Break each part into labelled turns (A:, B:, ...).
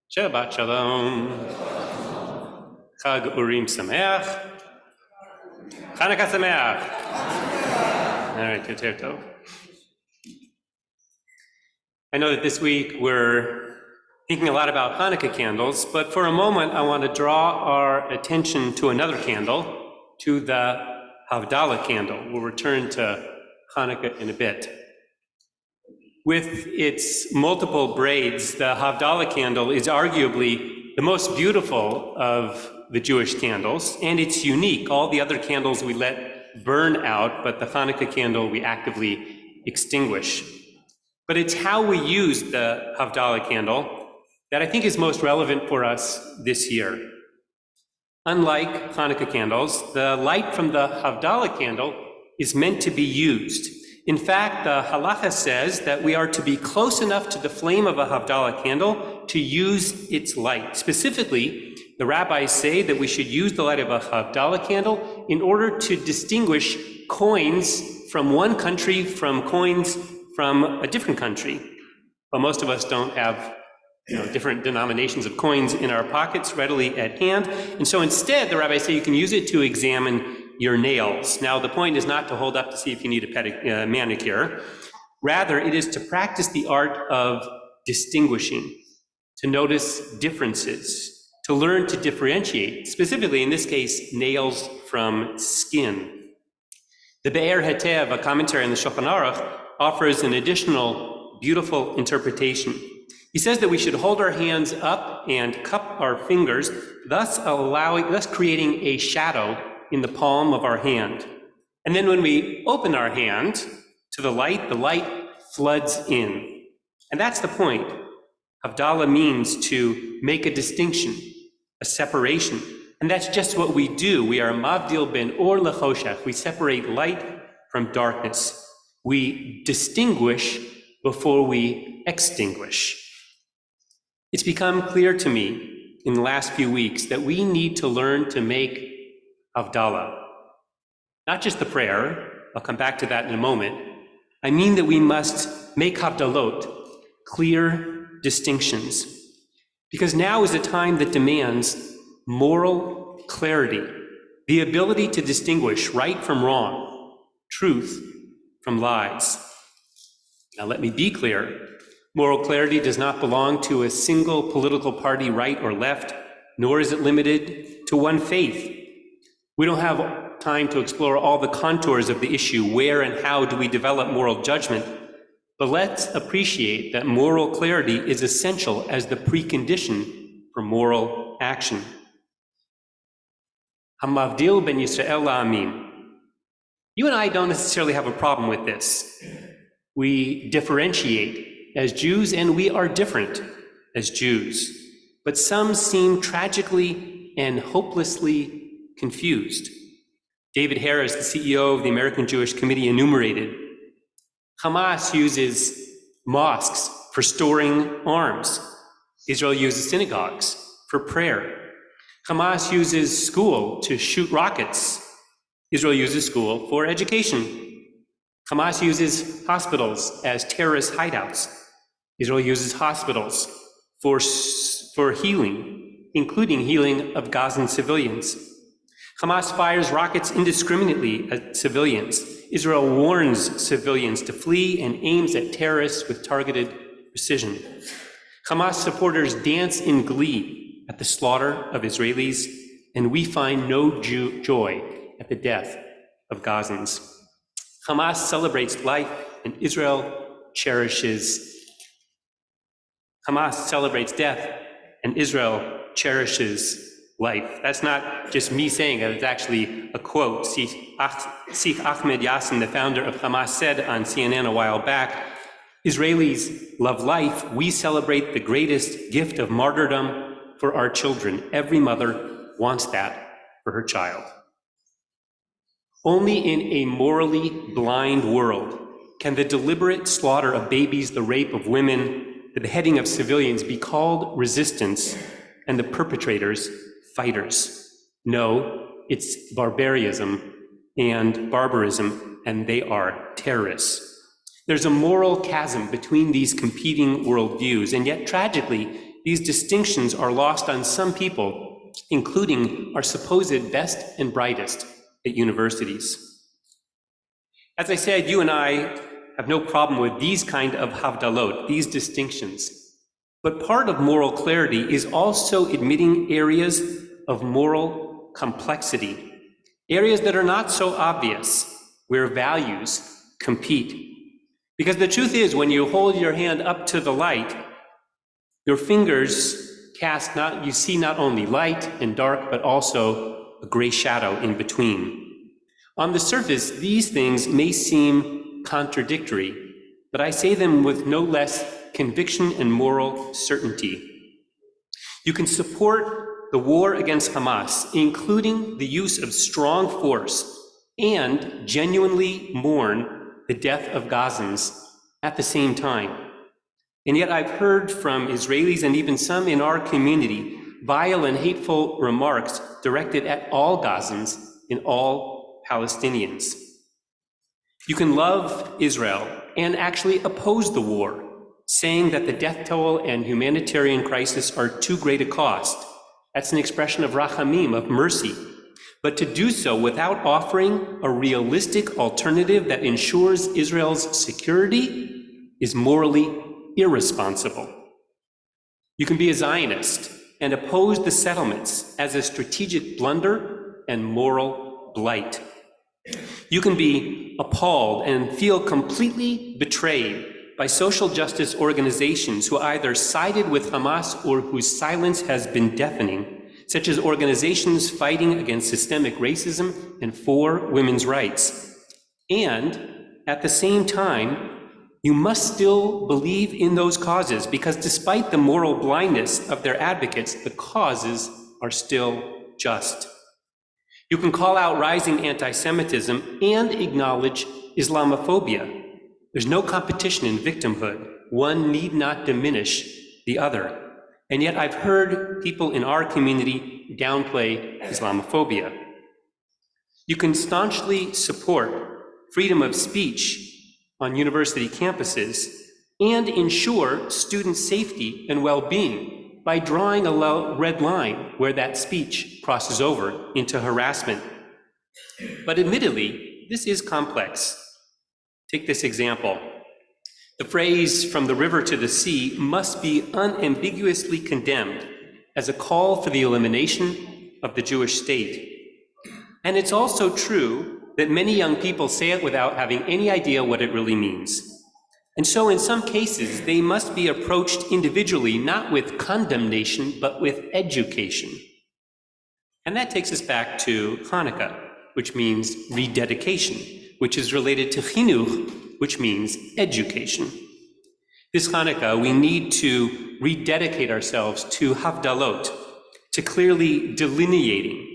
A: Shabbat Shalom. Chag Urim Sameach. Chanukah Sameach. All right, Yoter Tov. I know that this week we're thinking a lot about Hanukkah candles, but for a moment I want to draw our attention to another candle, to the Havdalah candle. We'll return to Hanukkah in a bit. With its multiple braids, the Havdalah candle is arguably the most beautiful of the Jewish candles, and it's unique. All the other candles we let burn out, but the Hanukkah candle we actively extinguish. But it's how we use the Havdalah candle that I think is most relevant for us this year. Unlike Hanukkah candles, the light from the Havdalah candle is meant to be used. In fact, the halacha says that we are to be close enough to the flame of a Havdalah candle to use its light. Specifically, the rabbis say that we should use the light of a Havdalah candle in order to distinguish coins from one country from coins from a different country. But most of us don't have different denominations of coins in our pockets readily at hand. And so instead, the rabbis say you can use it to examine your nails. Now, the point is not to hold up to see if you need a manicure. Rather, it is to practice the art of distinguishing, to notice differences, to learn to differentiate, specifically in this case, nails from skin. The Be'er Hetev, a commentary on the Shulchan Aruch, offers an additional beautiful interpretation. He says that we should hold our hands up and cup our fingers, thus creating a shadow in the palm of our hand. And then when we open our hand to the light floods in. And that's the point. Havdalah means to make a distinction, a separation. And that's just what we do. We are mavdil ben or lechoshech. We separate light from darkness. We distinguish before we extinguish. It's become clear to me in the last few weeks that we need to learn to make Havdalah. Not just the prayer, I'll come back to that in a moment. I mean that we must make Havdalot, clear distinctions. Because now is a time that demands moral clarity, the ability to distinguish right from wrong, truth from lies. Now let me be clear. Moral clarity does not belong to a single political party, right or left, nor is it limited to one faith. We don't have time to explore all the contours of the issue, where and how do we develop moral judgment, but let's appreciate that moral clarity is essential as the precondition for moral action. Hamavdil ben Yisrael la'amim. You and I don't necessarily have a problem with this. We differentiate as Jews, and we are different as Jews. But some seem tragically and hopelessly confused. David Harris, the CEO of the American Jewish Committee, enumerated, Hamas uses mosques for storing arms. Israel uses synagogues for prayer. Hamas uses school to shoot rockets. Israel uses school for education. Hamas uses hospitals as terrorist hideouts. Israel uses hospitals for healing, including healing of Gazan civilians. Hamas fires rockets indiscriminately at civilians. Israel warns civilians to flee and aims at terrorists with targeted precision. Hamas supporters dance in glee at the slaughter of Israelis, and we find no joy at the death of Gazans. Hamas celebrates life, and Israel cherishes. Hamas celebrates death, and Israel cherishes life. That's not just me saying it, it's actually a quote. Sheikh Ahmed Yassin, the founder of Hamas, said on CNN a while back, Israelis love life. We celebrate the greatest gift of martyrdom for our children. Every mother wants that for her child. Only in a morally blind world can the deliberate slaughter of babies, the rape of women, the beheading of civilians be called resistance and the perpetrators fighters. No, it's barbarism and barbarism, and they are terrorists. There's a moral chasm between these competing worldviews, and yet tragically, these distinctions are lost on some people, including our supposed best and brightest at universities. As I said, you and I have no problem with these kind of havdalot, these distinctions. But part of moral clarity is also admitting areas of moral complexity, areas that are not so obvious, where values compete. Because the truth is, when you hold your hand up to the light, your fingers you see not only light and dark, but also a gray shadow in between. On the surface, these things may seem contradictory, but I say them with no less conviction and moral certainty. You can support the war against Hamas, including the use of strong force, and genuinely mourn the death of Gazans at the same time. And yet I've heard from Israelis and even some in our community vile and hateful remarks directed at all Gazans and all Palestinians. You can love Israel and actually oppose the war, saying that the death toll and humanitarian crisis are too great a cost. That's an expression of rachamim, of mercy. But to do so without offering a realistic alternative that ensures Israel's security is morally irresponsible. You can be a Zionist and oppose the settlements as a strategic blunder and moral blight. You can be appalled and feel completely betrayed by social justice organizations who either sided with Hamas or whose silence has been deafening, such as organizations fighting against systemic racism and for women's rights. And at the same time, you must still believe in those causes, because despite the moral blindness of their advocates, the causes are still just. You can call out rising anti-Semitism and acknowledge Islamophobia. There's no competition in victimhood. One need not diminish the other. And yet I've heard people in our community downplay Islamophobia. You can staunchly support freedom of speech on university campuses and ensure student safety and well-being by drawing a red line where that speech crosses over into harassment. But admittedly, this is complex. Take this example. The phrase "from the river to the sea" must be unambiguously condemned as a call for the elimination of the Jewish state. And it's also true that many young people say it without having any idea what it really means. And so in some cases, they must be approached individually, not with condemnation, but with education. And that takes us back to Hanukkah, which means rededication, which is related to chinuch, which means education. This Hanukkah, we need to rededicate ourselves to havdalot, to clearly delineating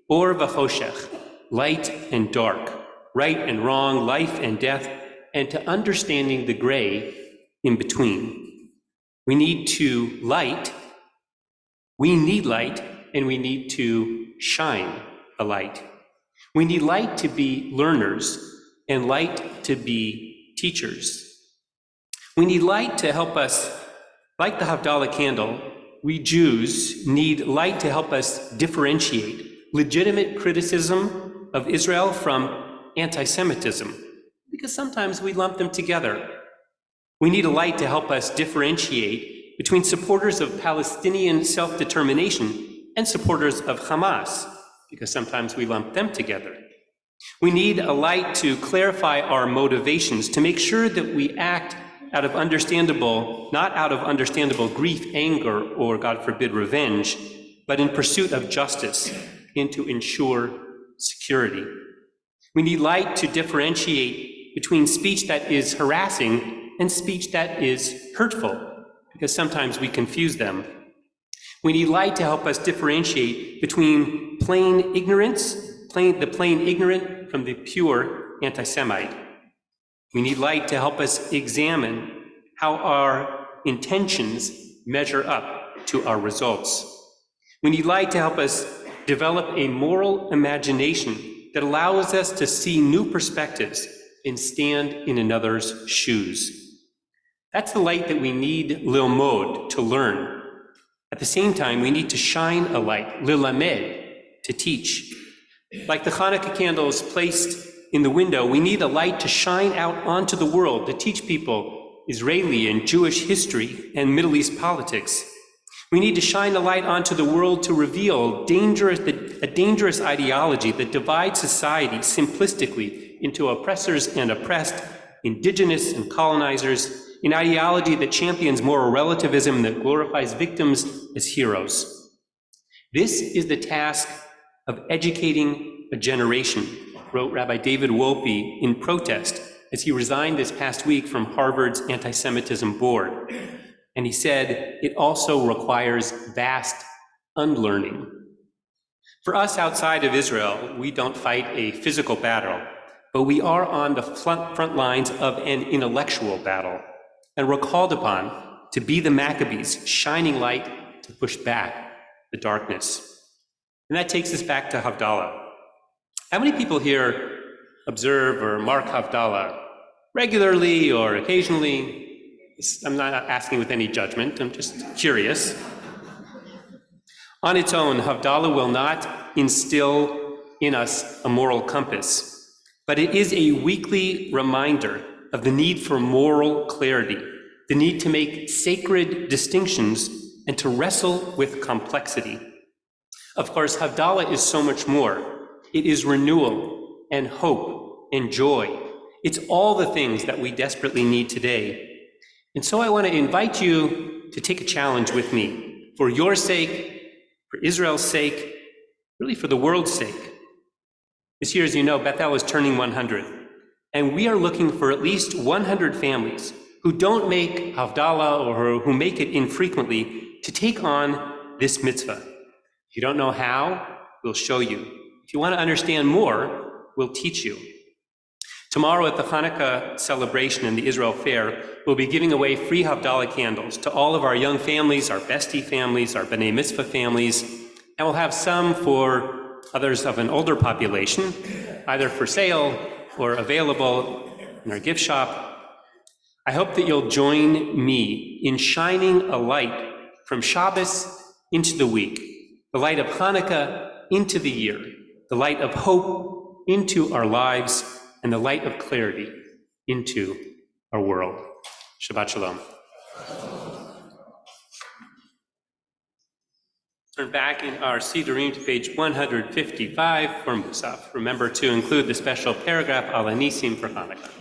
A: or v'choshech, light and dark, right and wrong, life and death, and to understanding the gray in between. We need light, and we need to shine a light. We need light to be learners and light to be teachers. We need light to help us, like the Havdalah candle, we Jews need light to help us differentiate legitimate criticism of Israel from anti-Semitism, because sometimes we lump them together. We need a light to help us differentiate between supporters of Palestinian self-determination and supporters of Hamas, because sometimes we lump them together. We need a light to clarify our motivations, to make sure that we act not out of understandable grief, anger, or, God forbid, revenge, but in pursuit of justice and to ensure security. We need light to differentiate between speech that is harassing and speech that is hurtful, because sometimes we confuse them. We need light to help us differentiate between the plain ignorant from the pure anti-Semite. We need light to help us examine how our intentions measure up to our results. We need light to help us develop a moral imagination that allows us to see new perspectives and stand in another's shoes. That's the light that we need lilmod, to learn. At the same time, we need to shine a light, lilamed, to teach. Like the Hanukkah candles placed in the window, we need a light to shine out onto the world to teach people Israeli and Jewish history and Middle East politics. We need to shine a light onto the world to reveal a dangerous ideology that divides society simplistically into oppressors and oppressed, indigenous and colonizers, an ideology that champions moral relativism that glorifies victims as heroes. This is the task of educating a generation, wrote Rabbi David Wolpe in protest as he resigned this past week from Harvard's anti-Semitism board. And he said, it also requires vast unlearning. For us outside of Israel, we don't fight a physical battle, but we are on the front lines of an intellectual battle, and we're called upon to be the Maccabees, shining light to push back the darkness. And that takes us back to Havdalah. How many people here observe or mark Havdalah regularly or occasionally? I'm not asking with any judgment, I'm just curious. On its own, Havdalah will not instill in us a moral compass, but it is a weekly reminder of the need for moral clarity, the need to make sacred distinctions and to wrestle with complexity. Of course, Havdalah is so much more. It is renewal and hope and joy. It's all the things that we desperately need today. And so I want to invite you to take a challenge with me, for your sake, for Israel's sake, really for the world's sake. This year, as you know, Bethel is turning 100, and we are looking for at least 100 families who don't make Havdalah or who make it infrequently to take on this mitzvah. If you don't know how, we'll show you. If you want to understand more, we'll teach you. Tomorrow at the Hanukkah celebration in the Israel Fair, we'll be giving away free Havdalah candles to all of our young families, our bestie families, our B'nai Mitzvah families, and we'll have some for others of an older population, either for sale or available in our gift shop. I hope that you'll join me in shining a light from Shabbos into the week, the light of Hanukkah into the year, the light of hope into our lives, and the light of clarity into our world. Shabbat Shalom. Turn back in our Sidurim to page 155 for Musaf. Remember to include the special paragraph Al Anisim for Hanukkah.